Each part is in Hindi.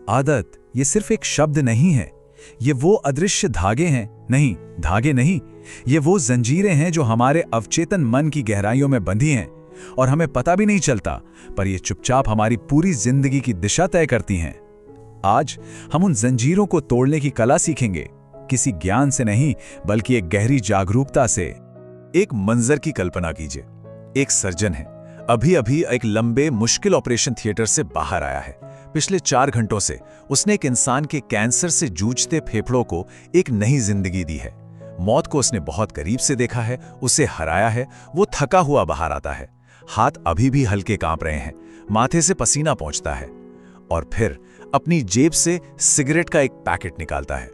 आदत ये सिर्फ एक शब्द नहीं है, ये वो अदृश्य धागे हैं, नहीं धागे नहीं, ये वो जंजीरें हैं जो हमारे अवचेतन मन की गहराइयों में बंधी हैं और हमें पता भी नहीं चलता, पर ये चुपचाप हमारी पूरी जिंदगी की दिशा तय करती हैं। आज हम उन जंजीरों को तोड़ने की कला सीखेंगे, किसी ज्ञान से नहीं बल्कि एक गहरी जागरूकता से। एक मंजर की कल्पना कीजिए, एक सर्जन है, अभी अभी एक लंबे मुश्किल ऑपरेशन थिएटर से बाहर आया है। पिछले 4 घंटों से उसने एक इंसान के कैंसर से जूझते फेफड़ों को एक नई जिंदगी दी है। मौत को उसने बहुत करीब से देखा है, उसे हराया है। वो थका हुआ बाहर आता है, हाथ अभी भी हल्के कांप रहे हैं, माथे से पसीना पहुंचता है और फिर अपनी जेब से सिगरेट का एक पैकेट निकालता है।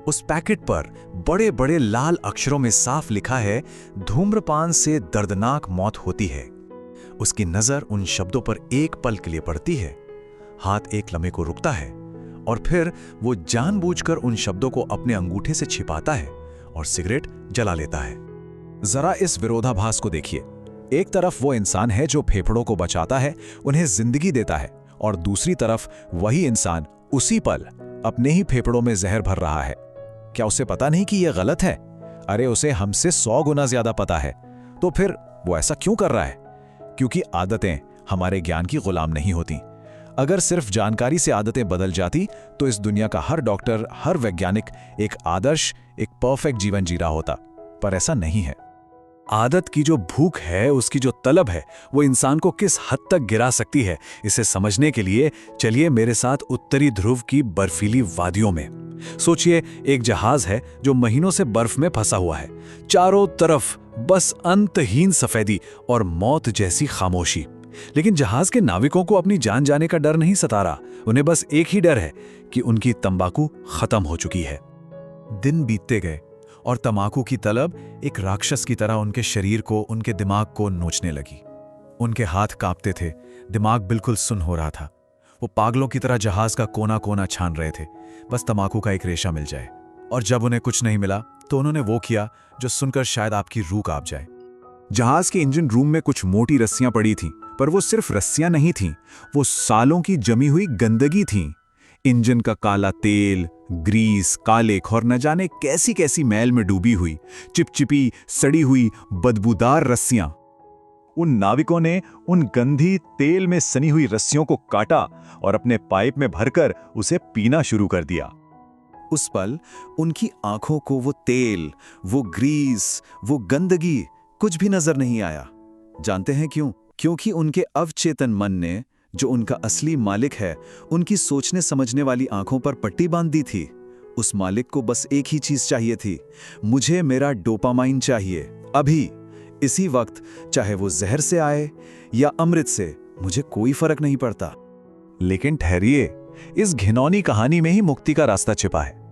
उस पैकेट पर बड़े बड़े लाल अक्षरों में साफ लिखा है, धूम्रपान से दर्दनाक मौत होती है। उसकी नजर उन शब्दों पर एक पल के लिए पड़ती है, हाथ एक लम्हे को रुकता है और फिर वो जानबूझकर उन शब्दों को अपने अंगूठे से छिपाता है और सिगरेट जला लेता है। जरा इस विरोधाभास को देखिए, एक तरफ वो इंसान है जो फेफड़ों को बचाता है, उन्हें जिंदगी देता है, और दूसरी तरफ वही इंसान उसी पल अपने ही फेफड़ों में जहर भर रहा है। क्या उसे पता नहीं कि यह गलत है? अरे उसे हमसे 100 गुना ज्यादा पता है। तो फिर वो ऐसा क्यों कर रहा है? क्योंकि आदतें हमारे ज्ञान की गुलाम नहीं होती। अगर सिर्फ जानकारी से आदतें बदल जाती तो इस दुनिया का हर डॉक्टर, हर वैज्ञानिक एक आदर्श, एक परफेक्ट जीवन जी रहा होता, पर ऐसा नहीं है। आदत की जो भूख है, उसकी जो तलब है, वो इंसान को किस हद तक गिरा सकती है, इसे समझने के लिए चलिए मेरे साथ उत्तरी ध्रुव की बर्फीली वादियों में। सोचिए, एक जहाज है जो महीनों से बर्फ में फंसा हुआ है, चारों तरफ बस अंतहीन सफेदी और मौत जैसी खामोशी। लेकिन जहाज के नाविकों को अपनी जान जाने का डर नहीं सता रहा, उन्हें बस एक ही डर है कि उनकी तंबाकू खत्म हो चुकी है। दिन बीतते गए और तंबाकू की तलब एक राक्षस की तरह उनके शरीर को, उनके दिमाग को नोचने लगी। उनके हाथ कांपते थे, दिमाग बिल्कुल सुन्न हो रहा था। वो पागलों की तरह जहाज का कोना कोना छान रहे थे, बस तंबाकू का एक रेशा मिल जाए। और जब उन्हें कुछ नहीं मिला तो उन्होंने वो किया जो सुनकर शायद आपकी रूह कांप जाए। जहाज के इंजन रूम में कुछ मोटी रस्सियां पड़ी थीं, पर वो सिर्फ रस्सियां नहीं थीं, वो सालों की जमी हुई गंदगी थीं। इंजन का काला तेल, ग्रीस, कालिख और न जाने कैसी कैसी मैल में डूबी हुई, चिपचिपी, सड़ी हुई, बदबूदार रस्सियां। उन नाविकों ने उन गंदी तेल में सनी हुई रस्सियों को काटा और अपने पाइप में भरकर उसे पीना शुरू कर दिया। उस पल उनकी आंखों को वो तेल, वो ग्रीस, वो गंदगी कुछ भी नजर नहीं आया। जानते हैं क्यों? क्योंकि उनके अवचेतन मन ने, जो उनका असली मालिक है, उनकी सोचने समझने वाली आंखों पर पट्टी बांध दी थी। उस मालिक को बस एक ही चीज चाहिए थी, मुझे मेरा डोपामाइन चाहिए, अभी, इसी वक्त, चाहे वो जहर से आए या अमृत से, मुझे कोई फर्क नहीं पड़ता। लेकिन ठहरिए, इस घिनौनी कहानी में ही मुक्ति का रास्ता छिपा है।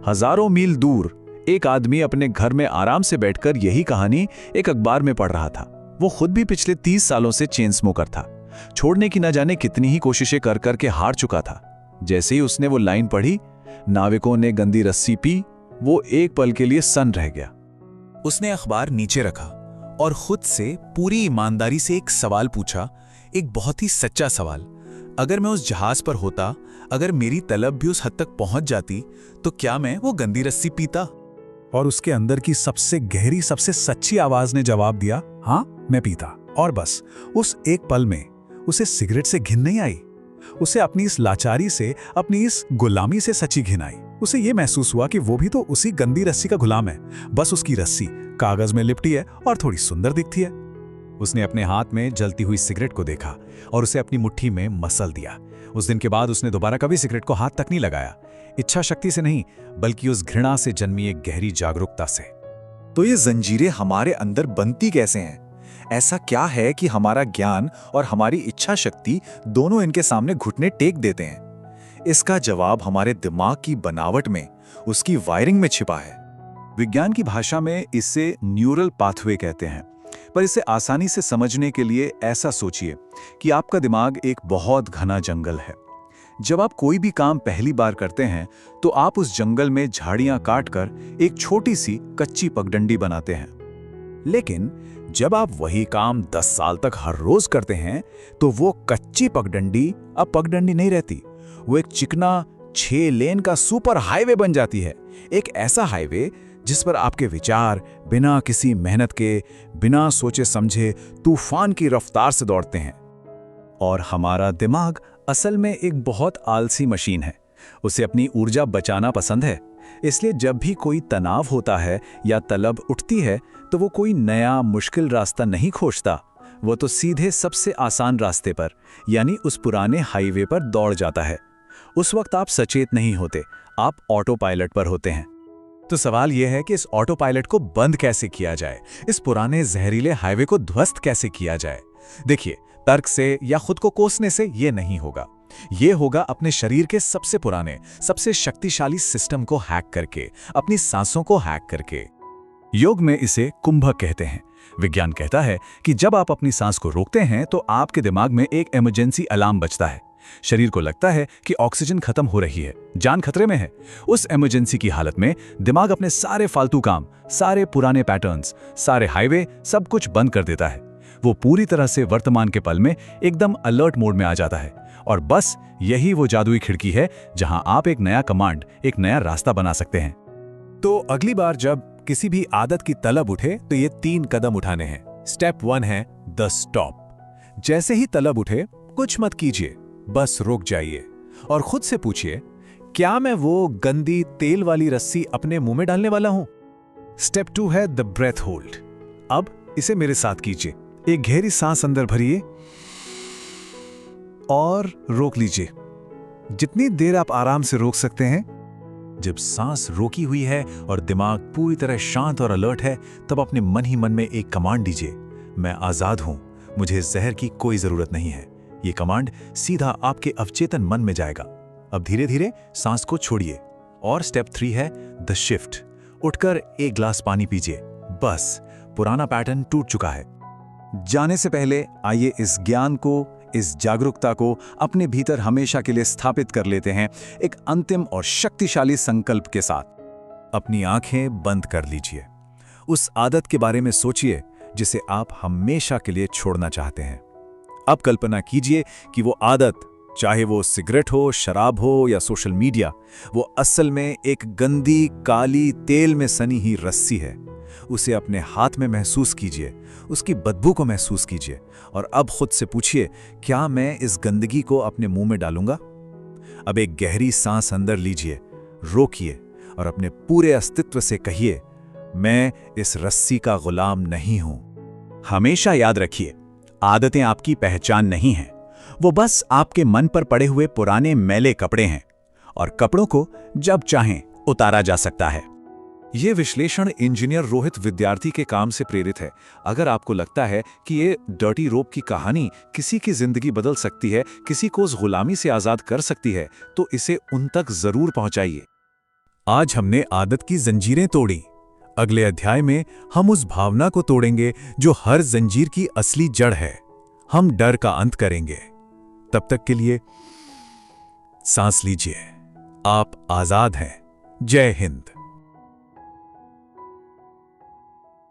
हजारों मील दूर एक आदमी अपने घर में आराम से बैठकर यही कहानी एक अखबार में पढ़ रहा था। वो खुद भी पिछले 30 सालों से चेन स्मोकर था, छोड़ने की न जाने कितनी ही कोशिशें कर करके हार चुका था। जैसे ही उसने वो लाइन पढ़ी, नाविकों ने गंदी रस्सी पी, वो एक पल के लिए सन्न रह गया। उसने अखबार नीचे रखा और खुद से पूरी ईमानदारी से एक सवाल पूछा, एक बहुत ही सच्चा सवाल। अगर मैं उस जहाज पर होता, अगर मेरी तलब भी उस हद तक पहुंच जाती, तो क्या मैं वो गंदी रस्सी पीता? और उसके अंदर की सबसे गहरी, सबसे सच्ची आवाज ने जवाब दिया, हाँ, मैं पीता। और बस उस एक पल में उसे सिगरेट से घिन नहीं आई, उसे अपनी इस लाचारी से, अपनी इस गुलामी से सच्ची घिन आई। उसे यह महसूस हुआ कि वो भी तो उसी गंदी रस्सी का गुलाम है, बस उसकी रस्सी कागज में लिपटी है और थोड़ी सुंदर दिखती है। उसने अपने हाथ में जलती हुई सिगरेट को देखा और उसे अपनी मुट्ठी में मसल दिया। उस दिन के बाद उसने दोबारा कभी सिगरेट को हाथ तक नहीं लगाया, इच्छा शक्ति से नहीं, बल्कि उस घृणा से जन्मी एक गहरी जागरूकता से। तो ये जंजीरें हमारे अंदर बनती कैसे हैं? ऐसा क्या है कि हमारा ज्ञान और हमारी इच्छा शक्ति दोनों इनके सामने घुटने टेक देते हैं? इसका जवाब हमारे दिमाग की बनावट में, उसकी वायरिंग में छिपा है। विज्ञान की भाषा में इसे न्यूरल पाथवे कहते हैं, पर इसे आसानी से समझने के लिए ऐसा सोचिए कि आपका दिमाग एक बहुत घना जंगल है। जब आप कोई भी काम पहली बार करते हैं तो आप उस जंगल में झाड़ियां काटकर एक छोटी सी कच्ची पगडंडी बनाते हैं। लेकिन जब आप वही काम 10 साल तक हर रोज करते हैं तो वो कच्ची पगडंडी अब पगडंडी नहीं रहती, वो एक चिकना 6 लेन का सुपर हाईवे बन जाती है। एक ऐसा हाईवे जिस पर आपके विचार बिना किसी मेहनत के, बिना सोचे समझे तूफान की रफ्तार से दौड़ते हैं। और हमारा दिमाग असल में एक बहुत आलसी मशीन है। उसे अपनी ऊर्जा बचाना पसंद है, इसलिए जब भी कोई तनाव होता है या तलब उठती है तो वो कोई नया मुश्किल रास्ता नहीं खोजता, वो तो सीधे सबसे आसान रास्ते पर यानी उस पुराने हाईवे पर दौड़ जाता है। उस वक्त आप सचेत नहीं होते, आप ऑटो पायलट पर होते हैं। तो सवाल यह है कि इस ऑटो पायलट को बंद कैसे किया जाए, इस पुराने जहरीले हाईवे को ध्वस्त कैसे किया जाए। देखिए, तर्क से या खुद को कोसने से ये नहीं होगा। ये होगा अपने शरीर के सबसे पुराने, सबसे शक्तिशाली सिस्टम को हैक करके, अपनी सांसों को हैक करके। योग में इसे कुंभक कहते हैं। विज्ञान कहता है कि जब आप अपनी सांस को रोकते हैं तो आपके दिमाग में एक इमरजेंसी अलार्म बजता है। शरीर को लगता है कि ऑक्सीजन खत्म हो रही है, जान खतरे में है। उस इमरजेंसी की हालत में दिमाग अपने सारे फालतू काम, सारे पुराने पैटर्न्स, सारे हाईवे, सब कुछ बंद कर देता है। वो पूरी तरह से वर्तमान के पल में एकदम अलर्ट मोड में आ जाता है। और बस यही वो जादुई खिड़की है जहां आप एक नया कमांड, एक नया रास्ता बना सकते हैं। तो अगली बार जब किसी भी आदत की तलब उठे तो ये 3 कदम उठाने हैं। स्टेप 1 है द स्टॉप। जैसे ही तलब उठे कुछ मत कीजिए, बस रुक जाइए और खुद से पूछिए, क्या मैं वो गंदी तेल वाली रस्सी अपने मुंह में डालने वाला हूं? स्टेप 2 है द ब्रेथ होल्ड। अब इसे मेरे साथ कीजिए। एक गहरी सांस अंदर भरिए और रोक लीजिए, जितनी देर आप आराम से रोक सकते हैं। जब सांस रोकी हुई है और दिमाग पूरी तरह शांत और अलर्ट है, तब अपने मन ही मन में एक कमांड दीजिए, मैं आजाद हूं, मुझे जहर की कोई जरूरत नहीं है। ये कमांड सीधा आपके अवचेतन मन में जाएगा। अब धीरे धीरे सांस को छोड़िए। और स्टेप 3 है द शिफ्ट। उठकर एक ग्लास पानी पीजिए। बस पुराना पैटर्न टूट चुका है। जाने से पहले आइए इस ज्ञान को, इस जागरूकता को अपने भीतर हमेशा के लिए स्थापित कर लेते हैं, एक अंतिम और शक्तिशाली संकल्प के साथ। अपनी आंखें बंद कर लीजिए। उस आदत के बारे में सोचिए जिसे आप हमेशा के लिए छोड़ना चाहते हैं। अब कल्पना कीजिए कि वो आदत, चाहे वो सिगरेट हो, शराब हो या सोशल मीडिया, वो असल में एक गंदी काली तेल में सनी ही रस्सी है। उसे अपने हाथ में महसूस कीजिए, उसकी बदबू को महसूस कीजिए और अब खुद से पूछिए, क्या मैं इस गंदगी को अपने मुंह में डालूंगा? अब एक गहरी सांस अंदर लीजिए, रोकिए और अपने पूरे अस्तित्व से कहिए, मैं इस रस्सी का गुलाम नहीं हूं। हमेशा याद रखिए, आदतें आपकी पहचान नहीं हैं, वो बस आपके मन पर पड़े हुए पुराने मैले कपड़े हैं और कपड़ों को जब चाहें उतारा जा सकता है। ये विश्लेषण इंजीनियर रोहित विद्यार्थी के काम से प्रेरित है। अगर आपको लगता है कि ये डर्टी रोप की कहानी किसी की जिंदगी बदल सकती है, किसी को उस गुलामी से आजाद कर सकती है, तो इसे उन तक जरूर पहुंचाइए। आज हमने आदत की जंजीरें तोड़ी। अगले अध्याय में हम उस भावना को तोड़ेंगे जो हर जंजीर की असली जड़ है। हम डर का अंत करेंगे। तब तक के लिए सांस लीजिए। आप आजाद हैं। जय हिंद।